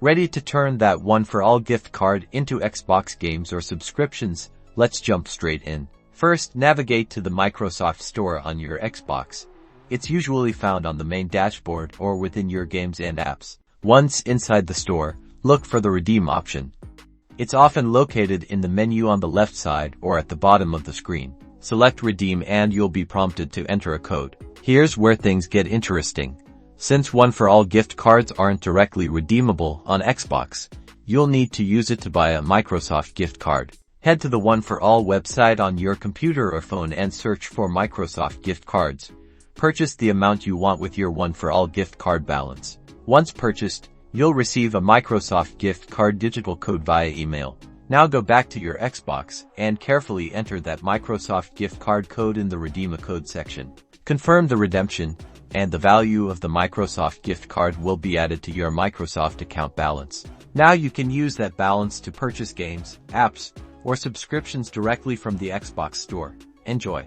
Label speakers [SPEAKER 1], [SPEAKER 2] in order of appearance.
[SPEAKER 1] Ready to turn that One4All gift card into Xbox games or subscriptions? Let's jump straight in. First, navigate to the Microsoft Store on your Xbox. It's usually found on the main dashboard or within your games and apps. Once inside the store, look for the Redeem option. It's often located in the menu on the left side or at the bottom of the screen. Select Redeem and you'll be prompted to enter a code. Here's where things get interesting. Since One4All gift cards aren't directly redeemable on Xbox, you'll need to use it to buy a Microsoft gift card. Head to the One4All website on your computer or phone and search for Microsoft gift cards. Purchase the amount you want with your One4All gift card balance. Once purchased, you'll receive a Microsoft gift card digital code via email. Now go back to your Xbox and carefully enter that Microsoft gift card code in the Redeem a Code section. Confirm the redemption, and the value of the Microsoft gift card will be added to your Microsoft account balance. Now you can use that balance to purchase games, apps, or subscriptions directly from the Xbox Store. Enjoy.